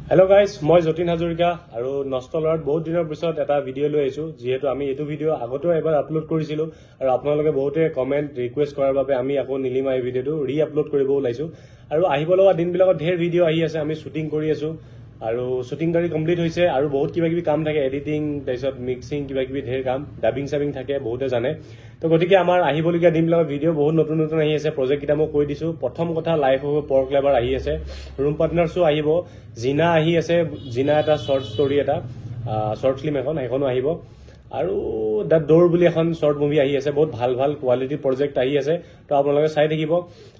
Hello guys, মই যতীন হাজৰিকা আৰু নষ্টলৰত বহুত দিনৰ পিছত এটা ভিডিঅ' লৈ আহিছো যেহেতু আমি এইটো ভিডিঅ' আগতেও এবাৰ আপলোড কৰিছিলো আৰু আপোনালোকে বহুতে কমেন্ট ৰিকুৱেষ্ট কৰাৰ বাবে আমি আকৌ নীলিমা এই ভিডিঅ'টো ৰি-আপলোড কৰিব ওলাইছো আৰু আহিব লগা দিনবিলাকত ঢেৰ ভিডিঅ' আহি আছে আমি শুটিং কৰি আছো আৰু শুটিং কৰি কমপ্লিট হৈছে আৰু বহুত কিবা কিবি কাম থাকে এডিটিং তাৰপিছত মিক্সিং কিবা কিবি ঢেৰ কাম ডাবিং চাবিং থাকে বহুতে জানে তো গতিকে আমাৰ আহিবলগীয়া দিনবিলাকত ভিডিঅ' বহুত নতুন নতুন আহি আছে প্ৰজেক্ট কেইটা মই কৈ দিছো প্ৰথম কথা লাইফ হ'ব পৰ ক্লেভাৰ আহি আছে ৰুম পাৰ্টনাৰ্ছো আহিব জিনা আহি আছে জিনা এটা শ্বৰ্ট ষ্টৰী এটা শ্বৰ্ট ফিল্ম এখন সেইখনো আহিব আৰু দ্য ড'ৰ বুলি এখন শ্বৰ্ট মুভি আহি আছে বহুত ভাল ভাল কোৱালিটি প্ৰজেক্ট আহি আছে তো আপোনালোকে চাই থাকিব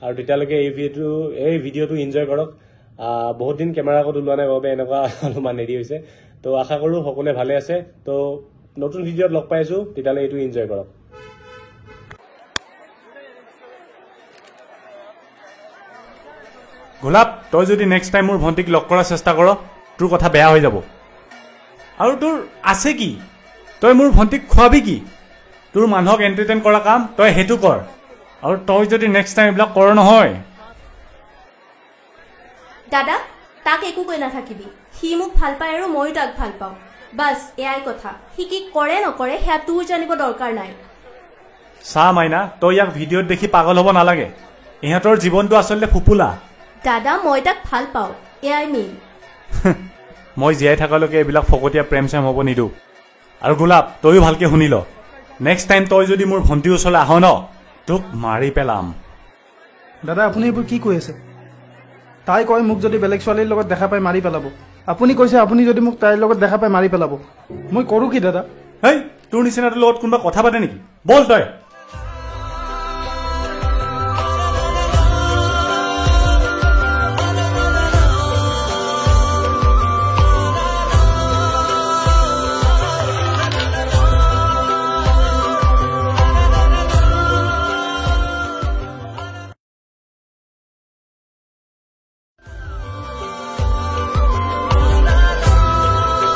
আৰু তেতিয়ালৈকে এই ভিডিঅ'টো এনজয় কৰক বহুত দিন কেমেৰা আগত ওলোৱা নাই বাবে এনেকুৱা অলপমান দেৰি হৈছে তো আশা কৰোঁ সকলোৱে ভালে আছে তো নতুন ভিডিঅ'ত লগ পাই আছো তেতিয়ালৈ এইটো এনজয় কৰক গোলাপ তই যদি নেক্সট টাইম মোৰ ভণ্টিক লগ কৰাৰ চেষ্টা কৰ তোৰ কথা বেয়া হৈ যাব আৰু তোৰ আছে কি তই মোৰ ভণ্টিক খুৱাবি কি তোৰ মানুহক এণ্টাৰটেইন কৰা কাম তই সেইটো কৰ আৰু তই যদি নেক্সট টাইম এইবিলাক কৰ নহয় দাদা তাক একো কৈ নাথাকিবি সি মোক ভাল পায় আৰু ময়ো তাক ভাল পাওঁ বাছ এয়াই কথা সি কি কৰে নকৰে সেয়া তোৰ জানিব দৰকাৰ নাই চা মাইনা তই ইয়াক ভিডিঅ'ত দেখি পাগল হ'ব নালাগে ইহঁতৰ জীৱনটো আচলতে ফুপুলা দাদা মই তাক ভাল পাওঁ এয়াই মেইন মই জীয়াই থকালৈকে এইবিলাক ফকতীয়া প্ৰেম চেম হ'ব নিদিওঁ আৰু গোলাপ তইও ভালকৈ শুনি ল নেক্সট টাইম তই যদি মোৰ ভণ্টিৰ ওচৰলৈ আহ ন তোক মাৰি পেলাম দাদা আপুনি এইবোৰ কি কৈ আছে তাই কয় মোক যদি বেলেগ ছোৱালীৰ লগত দেখা পাই মাৰি পেলাব আপুনি কৈছে আপুনি যদি মোক তাইৰ লগত দেখা পাই মাৰি পেলাব মই কৰোঁ কি দাদা হেই তোৰ নিচিনাটোৰ লগত কোনোবা কথা পাতে নেকি বল তই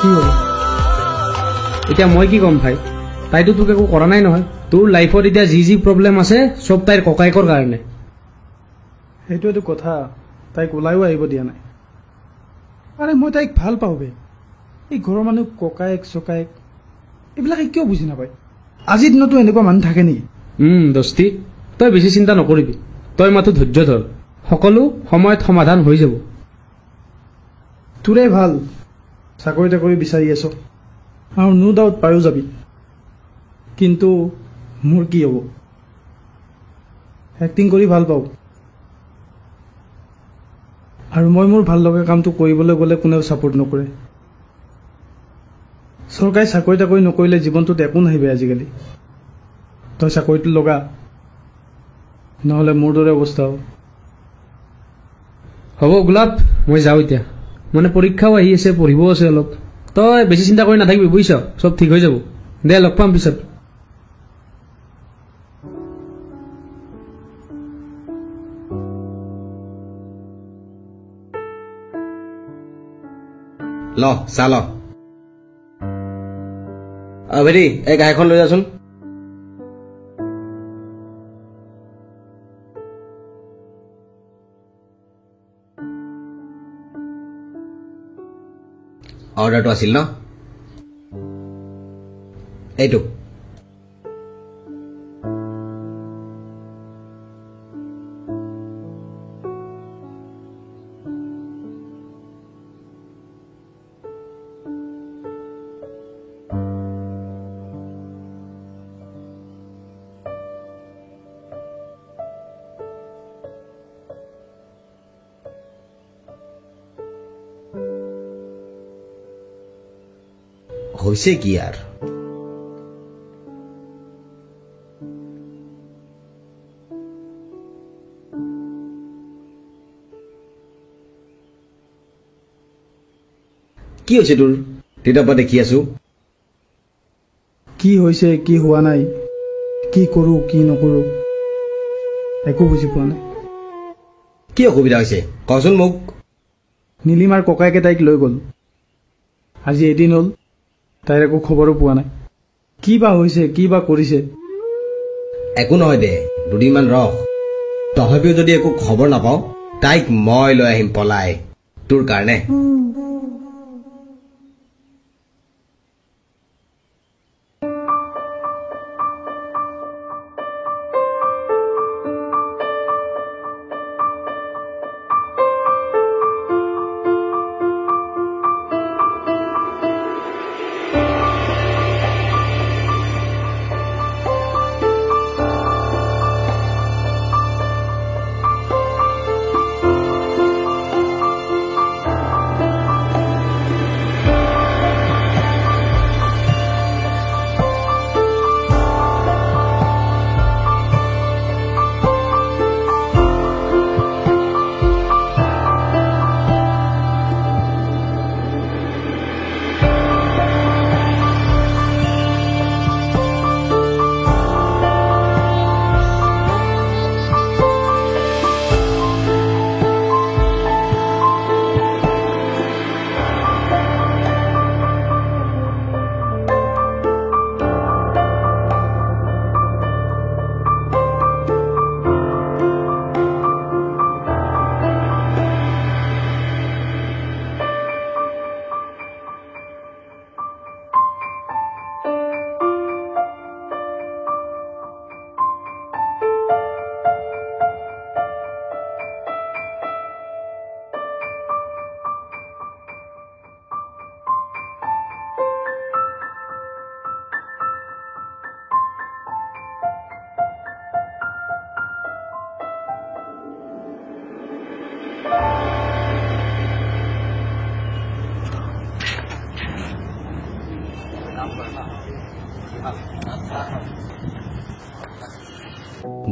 কি হ'ল এতিয়া মই কি ক'ম ভাই তাইতো তোক একো কৰা নাই নহয় তোৰ লাইফত এতিয়া যি প্ৰব্লেম আছে চব তাইৰ ককায়েকৰ কাৰণে সেইটোৱেতো কথা তাইক ওলাইও আহিব দিয়া নাই আৰে মই তাইক ভাল পাওঁ বে এই ঘৰৰ মানুহ ককায়েক চকায়েক এইবিলাকে কিয় বুজি নাপায় আজিৰ দিনতো এনেকুৱা মানুহ থাকে নেকি দস্তি তই বেছি চিন্তা নকৰিবি তই মাথো ধৈৰ্য ধৰ সকলো সময়ত সমাধান হৈ যাব তোৰে ভাল চাকৰি তাকৰি বিচাৰি আছ আৰু নো ডাউট পায়ো যাবি কিন্তু মোৰ কি হ'ব এক্টিং কৰি ভাল পাওঁ আৰু মই মোৰ ভাল লগা কামটো কৰিবলৈ গ'লে কোনেও ছাপোৰ্ট নকৰে চৰকাৰী চাকৰি তাকৰি নকৰিলে জীৱনটোত একো নাহিবে আজিকালি তই চাকৰিটো লগা নহ'লে মোৰ দৰে অৱস্থা হ'ব গোলাপ মই যাওঁ এতিয়া মানে পৰীক্ষাও আহি আছে পঢ়িবও আছে অলপ তই বেছি চিন্তা কৰি নাথাকিবি বুজিছ চব ঠিক হৈ যাব দে লগ পাম পিছত ল চা ল ভাইটি এই গাড়ীখন লৈ যাচোন অৰ্ডাৰটো আছিল ন এইটো হৈছে কি আৰ কি হৈছে তোৰ তেতিয়াৰ পৰা দেখি আছো কি হৈছে কি হোৱা নাই কি কৰোঁ কি নকৰোঁ একো বুজি পোৱা নাই কি অসুবিধা হৈছে কচোন মোক নীলিমাৰ ককায়েকে তাইক লৈ গ'ল আজি এদিন হ'ল তাইৰ একো খবৰো পোৱা নাই কি বা হৈছে কি বা কৰিছে একো নহয় দে দুদিনমান ৰখ তথাপিও যদি একো খবৰ নাপাওঁ তাইক মই লৈ আহিম পলাই তোৰ কাৰণে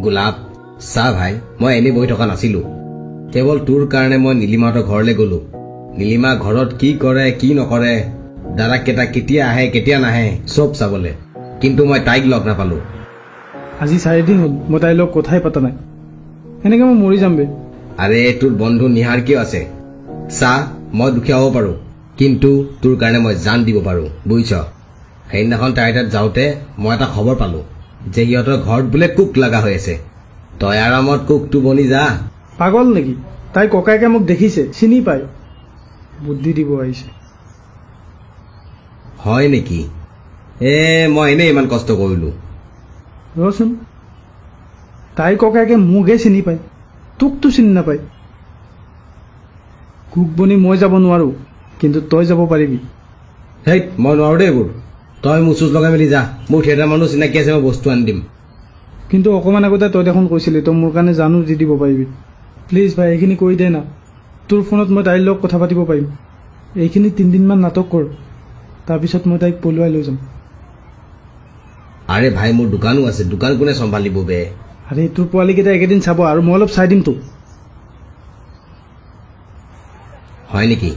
গোলাপ চা ভাই, মই এনেই বহি থকা নাছিলো। কেৱল তোৰ কাৰণে মই নীলিমাহঁতৰ ঘৰলৈ গলো। নীলিমা ঘৰত কি কৰে কি নকৰে, দাদাকেইটা কেতিয়া আহে কেতিয়া নাহে চব চাবলে, কিন্তু মই তাইক লগ নাপালো। আজি 4 দিন হ'ল মই তাইৰ লগত কথাই পতা নাই। এনেকে মই মৰি যাম বে। আৰে তোৰ বন্ধু নিহাৰ কিয় আছে? চা, মই দুখীয়া হ'ব পাৰো, কিন্তু তোৰ কাৰণে মই জান দিব পাৰো, বুজিছ? সেইদিনাখন তাইৰ তাত যাওঁতে মই এটা খবৰ পালো যে সিহঁতৰ ঘৰত বোলে কুক লগা হৈ আছে। তই আৰামত কুকটো বনি যা। পাগল নেকি? তাই ককায়েকে মোক দেখিছে, চিনি পায়, বুদ্ধি দিব আহিছে। হয় নেকি? মই এনেই ইমান কষ্ট কৰিলো। ৰচোন, তাইৰ ককায়েকে মোকহে চিনি পায়, তোকতো চিনি নাপায়। কুক বনি মই যাব নোৱাৰো, কিন্তু তই যাব পাৰিবি। হেই, মই নোৱাৰো দেই এইবোৰ। তই মোৰ চুচ লগাই মেলি যা, মোৰ থিয়েটাৰ মানুহ চিনাকি আছে, মই বস্তু আনি দিম। কিন্তু অকণমান আগতে তই দেখোন কৈছিলি তই মোৰ কাৰণে জানো দি দিব পাৰিবি। প্লিজ ভাই, এইখিনি কৰি দে না। তোৰ ফোনত মই তাইৰ লগত কথা পাতিব পাৰিম। এইখিনি 3 দিনমান নাটক কৰ, তাৰপিছত মই তাইক পলুৱাই লৈ যাম। আৰে ভাই, মোৰ দোকানো আছে, দোকান কোনে চম্ভালিব বে? আৰে তোৰ পোৱালীকেইটা একেদিন চাব আৰু মই অলপ চাই দিম তোক। হয় নেকি?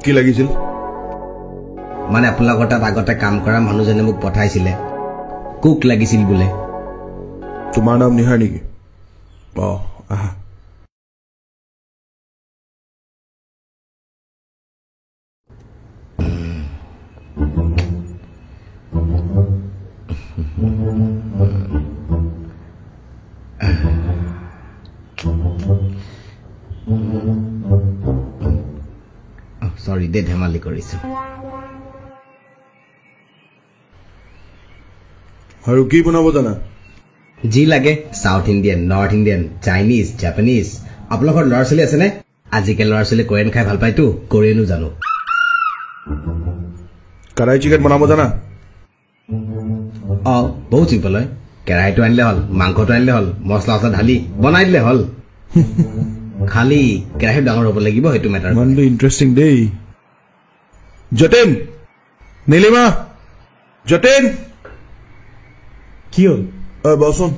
কি লাগিছিল? মানে আপোনালোকৰ তাত আগতে কাম কৰা মানুহজনে মোক পঠাইছিলে, কুক লাগিছিল বোলে। তোমাৰ নাম নিহাৰ নেকি? আহা। চৰি দে, ধেমালি কৰিছো। আৰু কি বনাব জানা? যি লাগে, south Indian, north Indian, Chinese, Japanese. আপোনালোকৰ ল'ৰা ছোৱালী আছেনে? আজিকালি ল'ৰা ছোৱালী কোৰিয়ান খাই ভাল পায়তো, কোৰিয়ানো জানো। কাৰাই চিকেন বনাব জানা? বহুত চিম্পল হয়। কেৰাহীটো আনিলে হ'ল, মাংসটো আনিলে হ'ল, মছলা চছলা ঢালি বনাই দিলে হ'ল। খালি কেৰাহীটো ডাঙৰ হ'ব লাগিব, সেইটো মেটাৰ। ইমানটো ইণ্টাৰেষ্টিং দেই। যতীন, নীলিমা, যতীন, কি হ'ল? বচোন।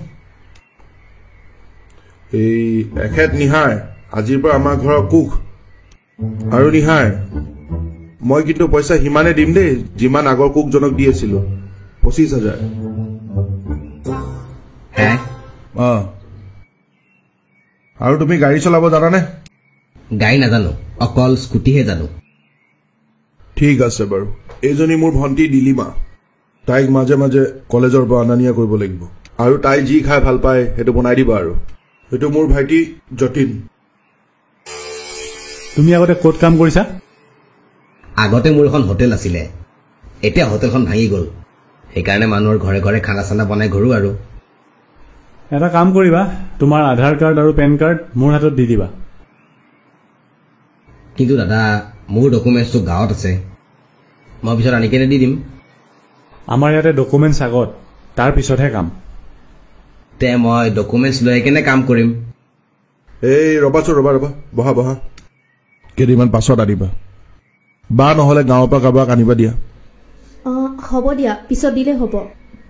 এই এখেত নিহাৰ আজিৰ পৰা আমাৰ ঘৰৰ কুক। আৰু নিহাৰ, মই কিন্তু পইচা সিমানে দিম দেই যিমান আগৰ কুকজনক দি আছিলো, 25,000। হে? আৰু তুমি গাড়ী চলাব জানানে? গাড়ী নাজানো, অকল স্কুটিহে জানো। ঠিক আছে বাৰু। এইজনী মোৰ ভণ্টি নীলিমা। তাইক মাজে মাজে কলেজৰ পৰা অনা নিয়া কৰিব লাগিব, আৰু তাই যি খাই ভাল পায় সেইটো বনাই দিবা। আৰু সেইটো মোৰ ভাইটি যতীন। তুমি আগতে ক'ত কাম কৰিছা? আগতে মোৰ এখন হোটেল আছিলে, এতিয়া হোটেলখন ভাঙি গ'ল। সেইকাৰণে মানুহৰ ঘৰে ঘৰে খানা চানা বনাই ঘূৰো। আৰু এটা কাম কৰিবা, তোমাৰ আধাৰ কাৰ্ড আৰু পেন কাৰ্ড মোৰ হাতত দি দিবা। কিন্তু দাদা, মোৰ ডকুমেণ্টছটো গাঁৱত আছে, মই পিছত আনি কেনে দি দিম। আমাৰ ইয়াতে ডকুমেণ্টছ আগত, তাৰ পিছতহে কাম। তে মই ডকুমেণ্টছ লৈ কেনে কাম কৰিম? এই ৰবাচোন, ৰবা, বহা বহা। কেইদিনমান পাছত আনিবা, বা নহ'লে গাঁৱৰ পৰা কাৰোবাক আনিবা দিয়া। হ'ব দিয়া, পিছত দিলে হ'ব।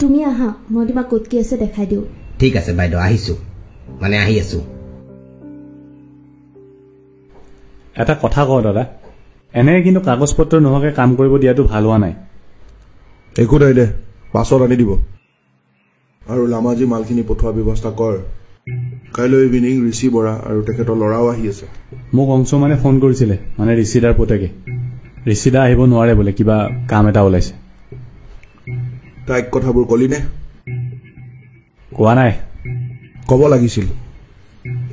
তুমি আহা, মই তোমাক ক'ত কি আছে দেখাই দিওঁ। ঠিক আছে বাইদেউ, আহিছো, মানে আহি আছো। এটা কথা কওঁ দাদা, এনে কিন্তু কাগজ পত্ৰ নোহোৱাকৈ কাম কৰিব দিয়াটো ভাল হোৱা নাই। একো নাই দে, পাছত আনি দিব। আৰু লামাজী মালখিনি পঠোৱাৰ ব্যৱস্থা কৰ। কাইলৈ ইভিনিং ঋষি বৰা আৰু তেখেতৰ ল'ৰাও আহি আছে। মোক অংশুমানে ফোন কৰিছিলে, মানে ঋষিদাৰ পুতেকে। ঋষিদা আহিব নোৱাৰে বোলে, কিবা কাম এটা ওলাইছে। তাইক কথাবোৰ কলিনে? কোৱা নাই। ক'ব লাগিছিল।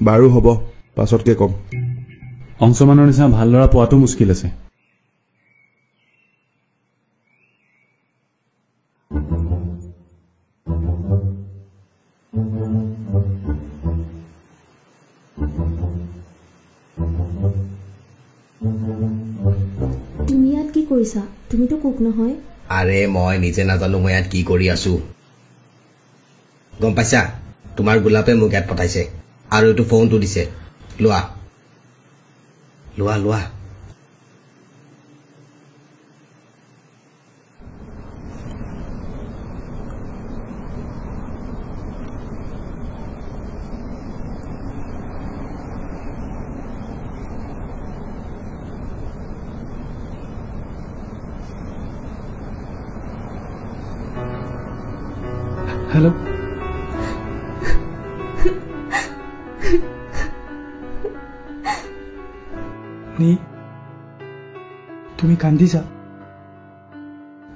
বাৰু হ'ব, পাছতকে ক'ম। অংশুমানৰ নিচিনা ভাল ল'ৰা পোৱাটো মুস্কিল আছে। তুমি ইয়াত কি কৰিছা? তুমিতো কুক নহয়। আৰে মই নিজে নাজানো মই ইয়াত কি কৰি আছো। গম পাইছা তোমাৰ গোলাপে মোক ইয়াত পঠাইছে আৰু এইটো ফোনটো দিছে লোৱা লোৱা লোৱা হেল্ল' নি তুমি কান্দিছা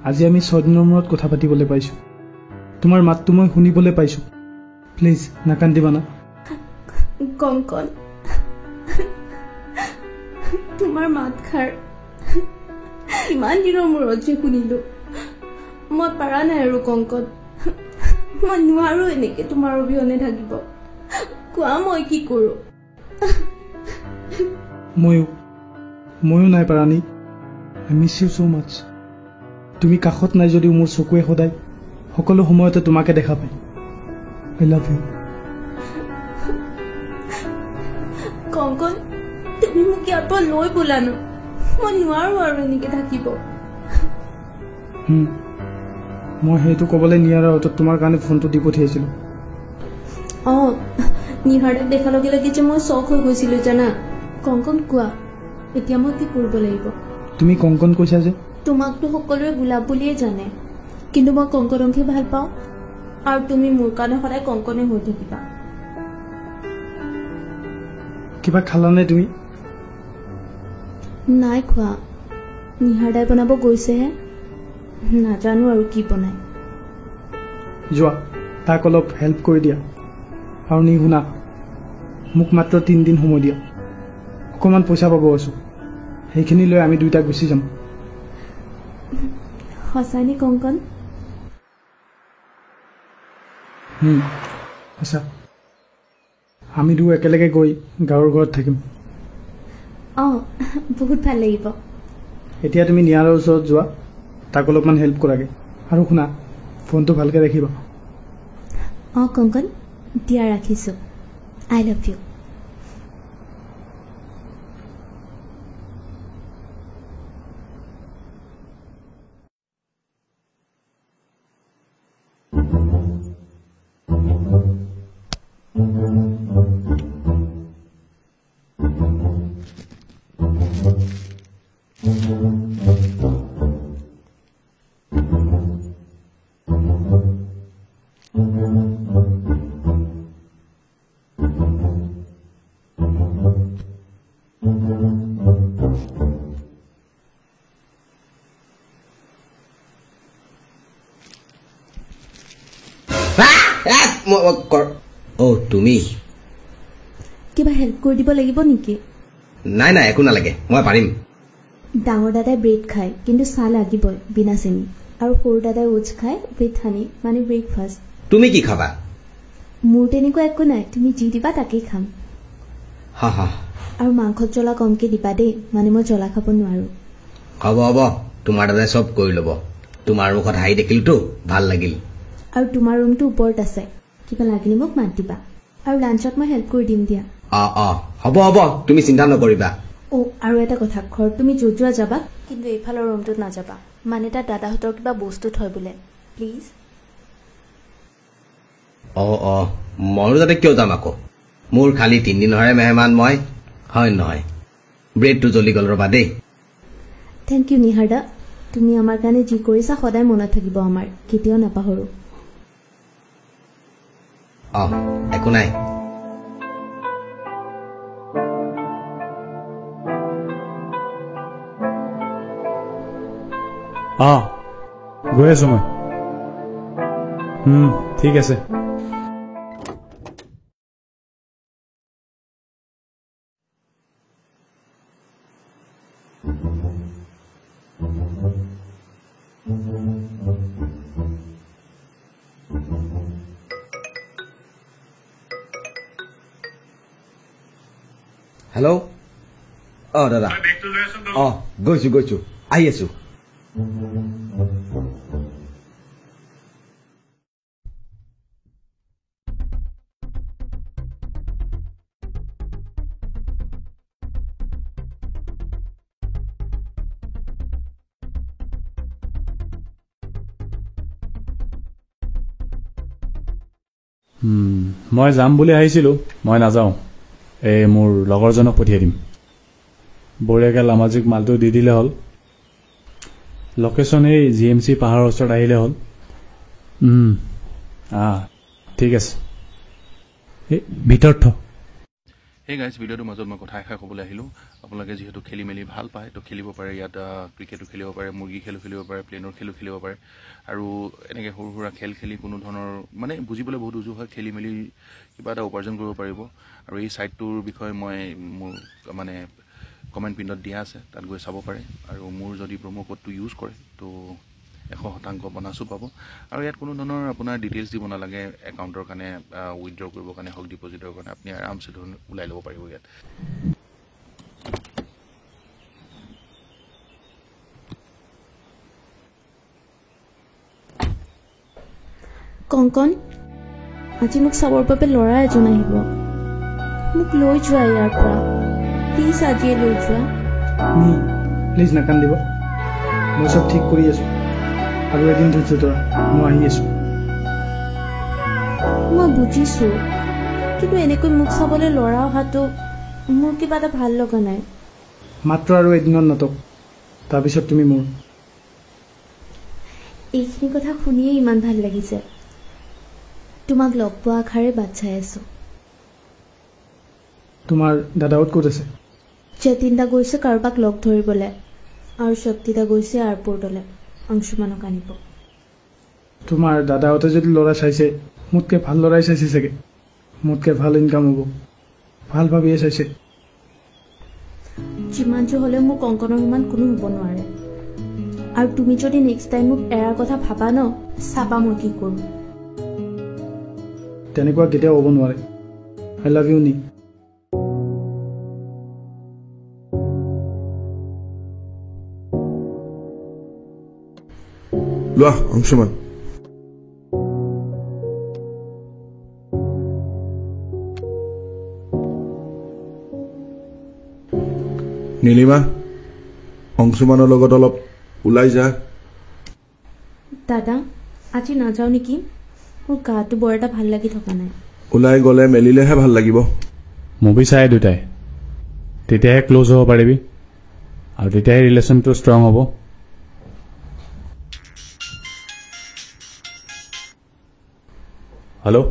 আজি আমি 6 দিনৰ মূৰত কথা পাতিবলৈ পাইছোঁ তোমাৰ মাতটো মই শুনিবলৈ পাইছোঁ প্লিজ নাকান্দিবা না কংকন তোমাৰ মাতষাৰ কিমান দিনৰ মূৰত যে শুনিলো মই পাৰা নাই আৰু কংকন মই নোৱাৰো এনেকে তোমাৰ অবিহনে থাকিব কোৱা মই কি কৰো ময়ো নাই পাৰানি আই মিছ ইউ ছ' মাছ তুমি কাষত নাই যদিও মোৰ চকুৱে সদায় সকলো সময়তে তোমাকে দেখা পায় আই লাভ ইউ কংকন তুমি মোক ইয়াৰ পৰা লৈ বোলা ন মই নোৱাৰো আৰু এনেকে থাকিব মই সেইটো ক'বলৈ নিয়াৰ আগত তোমাৰ কাৰণে ফোনটো দি পঠিয়াইছিলোঁ নিহাৰক দেখাৰ লগে লগে যে মই চখ হৈ গৈছিলো জানা কংকন কোৱা এতিয়া মই কি কৰিব লাগিব তুমি কংকন কৈছা যে তোমাকতো সকলোৱে গোলাপ বুলিয়ে জানে কিন্তু মই কংকনকহে ভাল পাওঁ আৰু তুমি মোৰ কাৰণে সদায় কংকনে হৈ থাকিবা কিবা খালানে তুমি নাই খোৱা নিহাৰ দাই বনাব গৈছেহে নাজানো আৰু কি বনাই যোৱা তাক অলপ হেল্প কৰি দিয়া আৰু নি শুনা মোক মাত্ৰ 3 দিন সময় দিয়া অকণমান পইচা পাব আছোঁ সেইখিনি লৈ আমি দুইটা গুচি যাম সঁচানে কংকন সঁচা আমি দুয়ো একেলগে গৈ গাঁৱৰ ঘৰত থাকিম বহুত ভাল লাগিব এতিয়া তুমি নিয়াৰৰ ওচৰত যোৱা তাক অলপমান হেল্প কৰাগে আৰু শুনা ফোনটো ভালকৈ ৰাখিবা কংকন দিয়া ৰাখিছোঁ আই লাভ ইউ তুমি কিবা হেল্প কৰি দিব লাগিব নেকি নাই নাই একো নালাগে মই পাৰিম ডাঙৰ দাদাই ব্ৰেড খায় কিন্তু চাহ লাগিবই বিনা চেনি আৰু সৰু দাদাই ওটছ খায় উইথ হানি মানে ব্ৰেকফাষ্ট তুমি কি খাবা মোৰ তেনেকুৱা একো নাই তুমি যি দিবা তাকেই খাম হা হা আৰু মাংসত জ্বলা কমকৈ দিবা দেই মানে মই জ্বলা খাব নোৱাৰো হ'ব হ'ব তোমাৰ দাদাই চব কৰি ল'ব তোমাৰ মুখত হাঁহি দেখিলতো ভাল লাগিল আৰু তোমাৰ ৰুমটো ওপৰত আছে কিবা লাগিলে মোক মাত দিবা আৰু লাঞ্চত মই হেল্প কৰি দিম দিয়া হ'ব হ'ব তুমি চিন্তা নকৰিবা আৰু এটা কথা ঘৰত তুমি য'ত যোৱা যাবা কিন্তু এইফালৰ ৰুমটোত নাযাবা মানে তাত দাদাহঁতৰ কিবা বস্তু থয় বোলে প্লিজ ময়ো যাতে কিয় যাম আকৌ মোৰ খালি 3 দিনৰে মেহমান মই হয় নহয় ব্ৰেডটো জ্বলি গ'ল ৰবা দেই থেংক ইউ নিহাৰ দা তুমি আমাৰ কাৰণে যি কৰিছা সদায় মনত থাকিব আমাৰ কেতিয়াও নাপাহৰো একো নাই গৈ আছো মই ঠিক আছে হেল্ল' দাদা গৈছো আহি আছো মই যাম বুলি আহিছিলোঁ, মই নাযাওঁ। এই মোৰ লগৰজনক পঠিয়াই দিম। বঢ়িয়াকৈ লামাজিক মালটো দি দিলে হ'ল। লোকেশ্যন এই GMC পাহাৰৰ ওচৰত আহিলে হ'ল। ঠিক আছে, এই ভিতৰত থ। সেই গাইজ, ভিডিঅ'টোৰ মাজত মই কথা এষাৰ ক'বলৈ আহিলোঁ। আপোনালোকে যিহেতু খেলি মেলি ভাল পায়, তো খেলিব পাৰে ইয়াত। ক্ৰিকেটো খেলিব পাৰে, মুৰ্গী খেলো খেলিব পাৰে, প্লেনৰ খেলো খেলিব পাৰে, আৰু এনেকৈ সৰু সুৰা খেল খেলি কোনো ধৰণৰ মানে বুজিবলৈ বহুত উজু হয়, খেলি মেলি কিবা এটা উপাৰ্জন কৰিব পাৰিব। আৰু এই ছাইটটোৰ বিষয়ে মই মোৰ মানে কমেণ্ট পিনত দিয়া আছে, তাত গৈ চাব পাৰে। আৰু মোৰ যদি প্ৰম' কোডটো ইউজ কৰে তো 100% বনাছো পাব। আৰু ইয়াত কোনো ধৰণৰ আপোনাৰ ডিটেইলছ দিব নালাগে। একাউণ্টৰ কাৰণে উইথড্ৰ কৰিবৰ কাৰণে হওক, ডিপজিটৰ কাৰণে আপুনি আৰামছে ওলাই ল'ব পাৰিব ইয়াত। কংকন, আজি মোক চাবৰ বাবে ল'ৰা এজন আহিব। মোক লৈ যোৱা ইয়াৰ পৰা, প্লিজ আজিয়ে লৈ যোৱা। প্লিজ নাকান্দিব, মই চব ঠিক কৰি আছোঁ। আৰু এদিন ধৈৰ্য ধৰা, মই আহি আছোঁ। মই বুজিছোঁ, কিন্তু এনেকৈ মোক চাবলৈ ল'ৰা অহাটো মোৰ কিবা এটা ভাল লগা নাই। মাত্ৰ আৰু এদিনৰ নাটক, তাৰপিছত তুমি মোৰ। এইখিনি কথা শুনিয়ে ইমান ভাল লাগিছে। তোমাক লগ পোৱা আশাৰে বাট চাই আছোঁ। তোমাৰ দাদাহঁত ক'ত আছে? যতীনদা গৈছে কাৰোবাক লগ ধৰিবলৈ, আৰু শক্তিদা গৈছে এয়াৰপৰ্টলৈ অংশুমানক আনিব। তোমাৰ দাদাহঁতে যদি ল'ৰা চাইছে, মোতকৈ ভাল ল'ৰাই চাইছে চাগে। মোতকৈ ভাল ইনকাম হ'ব, ভাল ভাবিয়ে চাইছে। যিমান যি হ'লেও মোৰ কংকনৰ সমান কোনো হ'ব নোৱাৰে। আৰু তুমি যদি নেক্সট টাইম মোক এৰাৰ কথা ভাবা ন, চাবা মই কি কৰোঁ। তেনেকুৱা কেতিয়াও হ'ব নোৱাৰে। আই লাভ ইউ নি। লোৱা অংশুমান। নীলিমা, অংশুমানৰ লগত অলপ ওলাই যা। দাদা, আজি নাযাওঁ নেকি? মোৰ গাটো বৰ এটা ভাল লাগি থকা নাই। ওলাই গ'লে মেলিলেহে ভাল লাগিব। মুভি চাই দুটাই, তেতিয়াহে ক্ল'জ হ'ব পাৰিবি, আৰু তেতিয়াহে ৰিলেশ্যনটো ষ্ট্ৰং হ'ব। হেল্ল',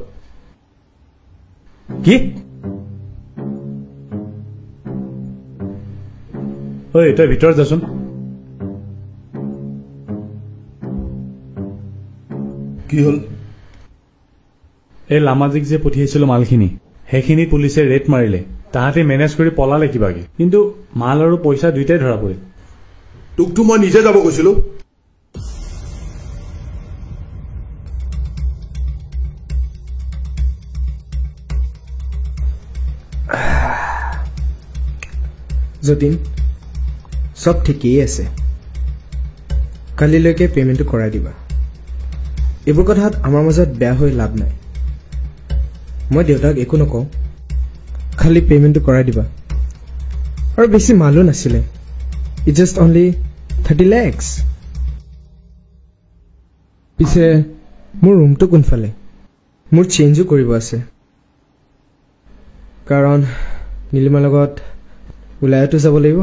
কি? ঐ, তই ভিতৰত যাচোন। কি হ'ল? এই লামাজিক যে পঠিয়াইছিলোঁ মালখিনি, সেইখিনি পুলিচে ৰেড মাৰিলে। তাহাঁতে মেনেজ কৰি পলালে কিবাকে, কিন্তু মাল আৰু পইচা দুইটাই ধৰা পৰিল। তোকতো মই নিজে যাব কৈছিলোঁ। যতীন, চব ঠিকেই আছে। কালিলৈকে পে'মেণ্টটো কৰাই দিবা। এইবোৰ কথাত আমাৰ মাজত বেয়া হৈ লাভ নাই। মই দেউতাক একো নকওঁ, খালি পে'মেণ্টটো কৰাই দিবা। আৰু বেছি মালো নাছিলে, ইট জাষ্ট অনলি 30 lakhs। পিছে মোৰ ৰুমটো কোনফালে? মোৰ চেঞ্জো কৰিব আছে, কাৰণ নীলিমাৰ লগত ওলাইতো যাব লাগিব।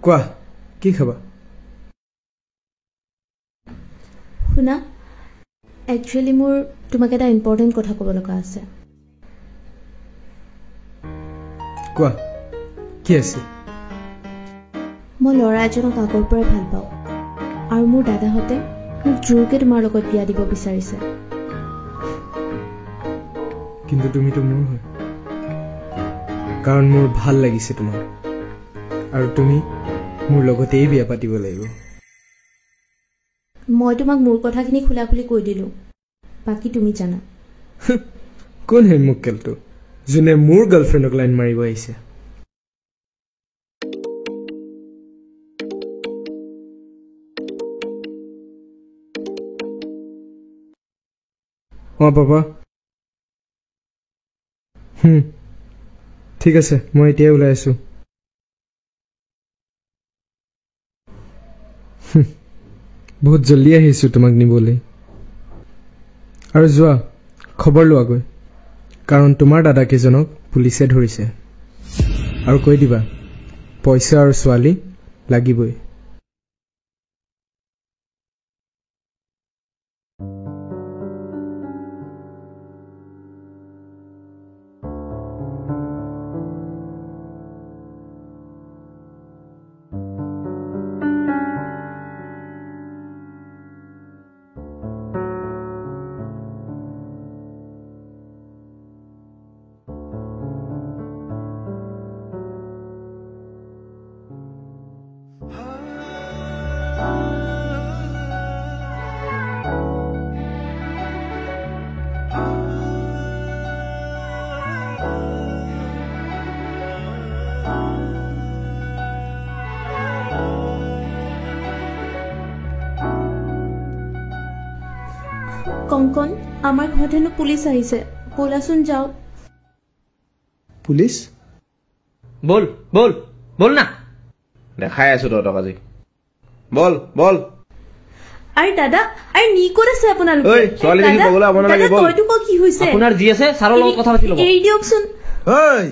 কোৱা, কি খাবা? শুনা, একচুৱেলি মোৰ তোমাক এটা ইম্পৰ্টেণ্ট কথা ক'ব লগা আছে। কোৱা, কি আছে? মই ল'ৰা এজনক আগৰ পৰাই ভাল পাওঁ। আৰু মোৰ দাদাহঁতে মোক জোৰকে তোমাৰ লগত বিয়া দিব বিচাৰিছে। কিন্তু তুমিতো মোৰ হয়, কাৰণ মোৰ ভাল লাগিছে তোমাক, আৰু তুমি মোৰ লগতেই বিয়া পাতিব লাগিব। মই তোমাক মোৰ কথাখিনি খোলা খুলি কৈ দিলো, বাকী তুমি জানা। কোন হে মুক্কেলটো যোনে মোৰ গাৰ্লফ্ৰেণ্ডক লাইন মাৰিব আহিছে? পাপা ঠিক আছে, মই এতিয়াই ওলাই আছো। বহুত জলদি আহিছো তোমাক নিবলৈ। আৰু যোৱা খবৰ লোৱাগৈ, কাৰণ তোমাৰ দাদাকেইজনক পুলিচে ধৰিছে। আৰু কৈ দিবা পইচা আৰু ছোৱালী লাগিবই। কংকন, আমাৰ ঘৰত হেনো পুলিচ আহিছে, ব'লাচোন যাওঁ। পুলিচ? বল বল বল না, দেখাই আছো তহঁতক আজি। বল বল। আৰে দাদা, আৰে নি ক'ত আছে আপোনালোকে? ঐ, ছোৱালী দেখি ক'বলৈ হ'ব নালাগে, বল। তইতো ক কি হৈছে? আপোনাৰ যি আছে ছাৰৰ লগত কথা পাতি ল'ব। এৰি দিয়কচোন। হেই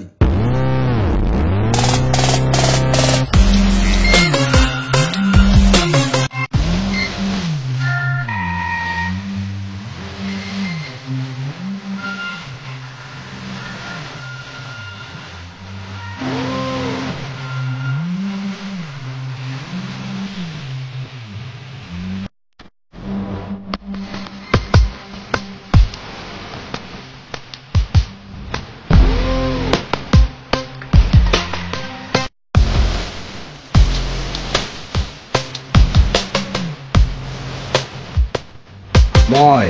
মই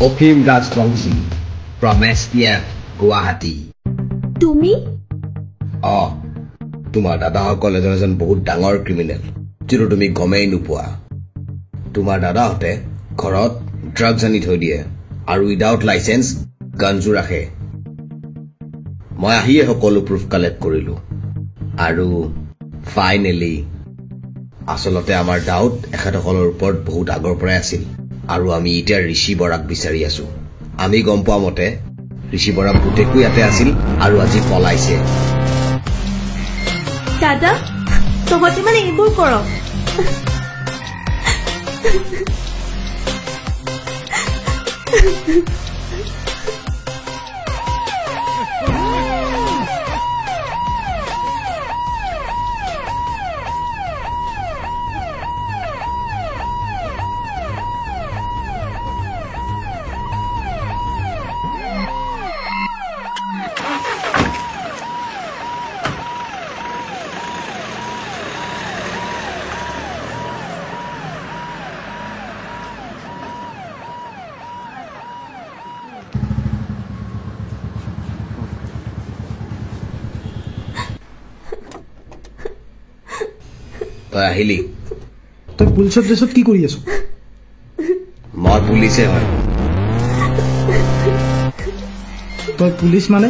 অফিম ৰাজবংশী from STF গুৱাহাটী। তুমি? তোমাৰ দাদাসকল এজন বহুত ডাঙৰ ক্ৰিমিনেল, যিটো তুমি গমেই নোপোৱা। তোমাৰ দাদাহঁতে ঘৰত ড্ৰাগছ আনি থৈ দিয়ে আৰু উইদাউট লাইচেন্স গানজো ৰাখে। মই আহিয়ে সকলো প্ৰুফ কালেক্ট কৰিলো, আৰু ফাইনেলি আচলতে আমাৰ ডাউট এখেতসকলৰ ওপৰত বহুত আগৰ পৰাই আছিল, আৰু আমি এতিয়া ঋষি বৰাক বিচাৰি আছো। আমি গম পোৱা মতে ঋষি বৰা পুতেকো ইয়াতে আছিল আৰু আজি পলাইছে। দাদা, তহঁতে মানে এইবোৰ কৰক? তই আহিলি? তই পুলিচৰ ড্ৰেছত কি কৰি আছ? মই পুলিচে হয়। তই পুলিচ মানে?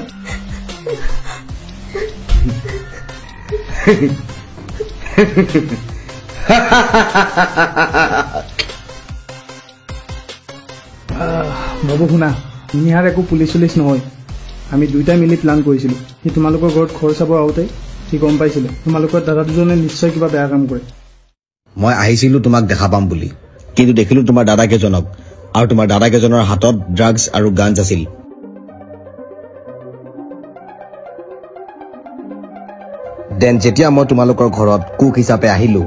বাবু শুনা, নিহাৰ একো পুলিচ চুলিচ নহয়। আমি দুইটাই মিলি প্লান কৰিছিলোঁ। সি তোমালোকৰ ঘৰত ঘৰ চাব আহোঁতে সি গম পাইছিলে তোমালোকৰ দাদা দুজনে নিশ্চয় কিবা বেয়া কাম কৰে। মই আহিছিলো তোমাক দেখা পাম বুলি, কিন্তু দেখিলো তোমাৰ দাদাকেইজনক, আৰু তোমাৰ দাদাকেইজনৰ হাতত ড্ৰাগছ আৰু গানছ আছিল। দেন যেতিয়া মই তোমালোকৰ ঘৰত কুক হিচাপে আহিলো,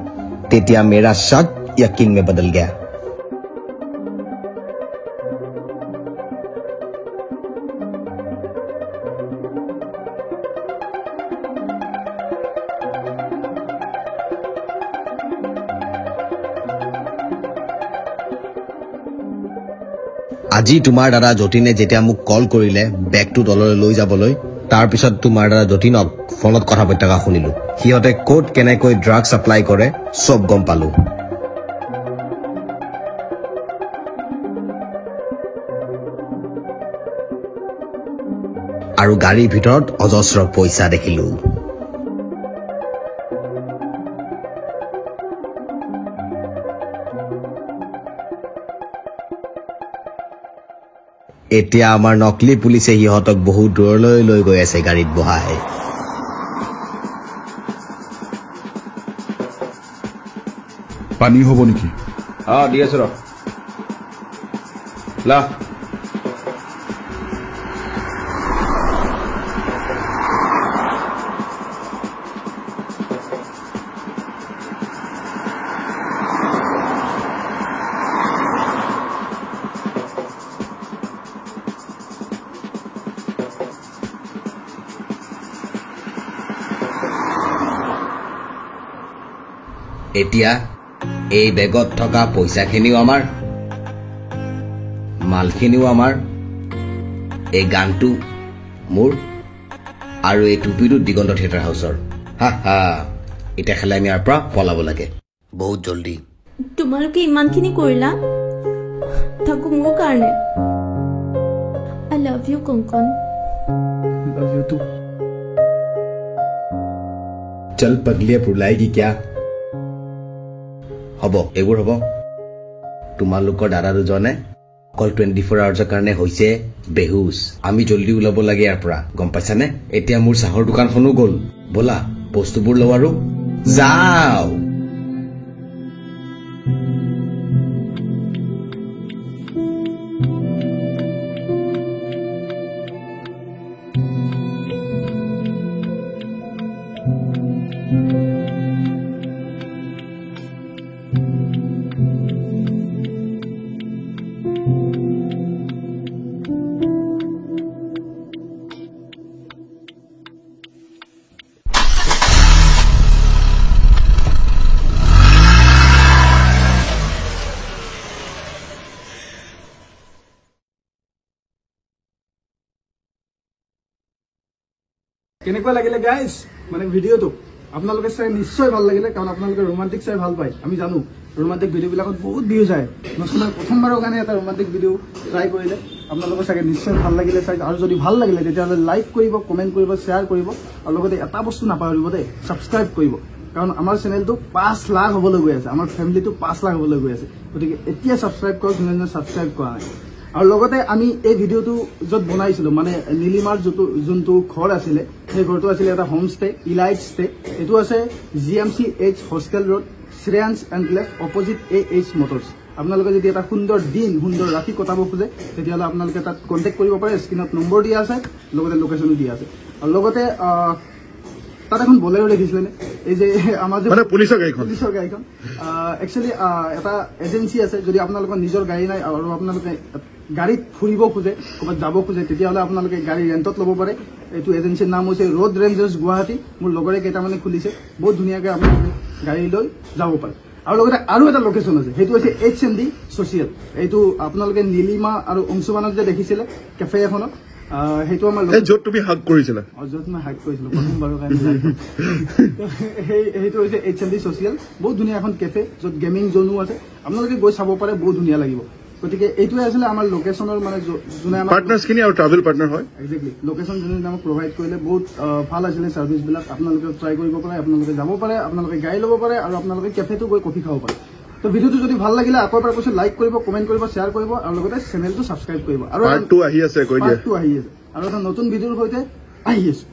তেতিয়া মেৰা শাক यकीन में बदल गया। আজি তোমাৰ দাদা যতীনে যেতিয়া মোক কল কৰিলে বেগটো তললৈ লৈ যাবলৈ, তাৰ পিছত তোমাৰ দাদা যতীনক ফোনত কথা পাতি থকা শুনিলো। সিহঁতে ক'ত কেনেকৈ ড্ৰাগ ছাপ্লাই কৰে চব গম পালো। আৰু গাড়ীৰ ভিতৰত অজস্ৰ পইচা দেখিলো। এতিয়া আমাৰ নকলি পুলিচে সিহঁতক বহু দূৰলৈ লৈ গৈ আছে গাড়ীত বহাই। পানী হ'ব নেকি? দি আছো ৰ। এতিয়া এই বেগত থকা পইচাখিনিও আমাৰ, মালখিনিও আমাৰ, এই গানটো মোৰ, আৰু এই টুপিটো দিগন্ত থিয়েটাৰ হাউচৰ। হা হা, এতিয়া খালি আমি ইয়াৰ পৰা পলাব লাগে বহুত জলদি। তোমালোকে ইমানখিনি কৰিলা থাকো মোৰ কাৰণে। I love you Kankan. Love you too. চল পগলিয়ে পুৰলাইগি কিয়া। হ'ব, এইবোৰ হ'ব। তোমালোকৰ দাদা দুজনে অকল 24 আৱাৰ্ছৰ কাৰণে হৈছে বেহুচ। আমি জলদি ওলাব লাগে ইয়াৰ পৰা, গম পাইছানে? এতিয়া মোৰ চাহৰ দোকানখনো গ'ল। ব'লা বস্তুবোৰ লওঁ আৰু যাওঁ। কেনেকুৱা লাগিলে গাইজ মানে ভিডিঅ'টো? আপোনালোকে চাই নিশ্চয় ভাল লাগিলে, কাৰণ আপোনালোকে ৰোমান্টিক চাই ভাল পায়। আমি জানো ৰোমান্টিক ভিডিঅ'বিলাকত বহুত ভিউজ আহে। নচুনাই প্ৰথমবাৰৰ কাৰণে এটা ৰোমান্টিক ভিডিঅ' ট্ৰাই কৰিলে আপোনালোকৰ চাগে নিশ্চয় ভাল লাগিলে চাই। আৰু যদি ভাল লাগিলে তেতিয়াহ'লে লাইক কৰিব, কমেণ্ট কৰিব, শ্বেয়াৰ কৰিব, আৰু লগতে এটা বস্তু নাপাহৰিব দেই, ছাবস্ক্ৰাইব কৰিব। কাৰণ আমাৰ চেনেলটো 5 লাখ হ'বলৈ গৈ আছে, আমাৰ ফেমিলিটো 5 লাখ হ'বলৈ গৈ আছে। গতিকে এতিয়া ছাবস্ক্ৰাইব কৰক যোনে ছাবস্ক্ৰাইব কৰা নাই। আৰু লগতে আমি এই ভিডিঅ'টো য'ত বনাইছিলোঁ মানে নীলিমাৰ যোনটো ঘৰ আছিলে, সেই ঘৰটো আছিলে এটা হোম ষ্টে, ইলাইট ষ্টে। এইটো আছে GMCH hostel road, Shreyans enclave, opposite AH motors. আপোনালোকে যদি এটা সুন্দৰ দিন, সুন্দৰ ৰাতি কটাব খোজে তেতিয়াহ'লে আপোনালোকে তাত কণ্টেক্ট কৰিব পাৰে। স্ক্ৰীণত নম্বৰ দিয়া আছে, লগতে লোকেশ্যনো দিয়া আছে। আৰু লগতে তাত এখন বলেৰো দেখিছিলেনে? এই যে আমাৰ যে পুলিচৰ গাড়ীখন একচুৱেলি এটা এজেঞ্চি আছে। যদি আপোনালোকৰ নিজৰ গাড়ী নাই আৰু আপোনালোকে গাড়ীত ফুৰিব খোজে, ক'ৰবাত যাব খোজে, তেতিয়াহ'লে আপোনালোকে গাড়ী ৰেণ্টত ল'ব পাৰে। এইটো এজেঞ্চিৰ নাম হৈছে ৰোড ৰেঞ্জাৰ্ছ গুৱাহাটী। মোৰ লগৰে কেইটামানে খুলিছে, বহুত ধুনীয়াকৈ আপোনালোকে গাড়ী লৈ যাব পাৰে। আৰু লগতে আৰু এটা লোকেশ্যন আছে, সেইটো হৈছে HMD ছ'চিয়েল। এইটো আপোনালোকে নীলিমা আৰু অংশুমানক যে দেখিছিলে কেফে এখনত, সেইটো আমাৰ য'ত তুমি হাক কৰিছিলা, য'ত মই হাক কৰিছিলো প্ৰথমবাৰৰ কাৰণে। সেইটো হৈছে HMD ছ'চিয়েল, বহুত ধুনীয়া এখন কেফে, য'ত গেমিং জ'নো আছে। আপোনালোকে গৈ চাব পাৰে, বহুত ধুনীয়া লাগিব। গতিকে এইটোৱে আছিলে আমাৰ লোকেশ্যনৰ মানে যোনে আমাৰ পাৰ্টনাৰ্ছখিনি আৰু ট্ৰাভেল পাৰ্টনাৰ হয়। একজেক্টলি লোকেশ্যন যোনে আমাক প্ৰভাইড কৰিলে বহুত ভাল আছিলে ছাৰ্ভিচবিলাক। আপোনালোকে ট্ৰাই কৰিব পাৰে, আপোনালোকে যাব পাৰে, আপোনালোকে গাড়ী ল'ব পাৰে, আৰু আপোনালোকে কেফেটো গৈ কফি খাব পাৰে। তো ভিডিঅ'টো যদি ভাল লাগিলে আকৌ এবাৰ কৈছোঁ, লাইক কৰিব, কমেণ্ট কৰিব, শ্বেয়াৰ কৰিব, আৰু লগতে চেনেলটো ছাবস্ক্ৰাইব কৰিব। আৰু পাৰ্ট 2 আহি আছে, আৰু এটা নতুন ভিডিঅ'ৰ সৈতে আহি আছোঁ।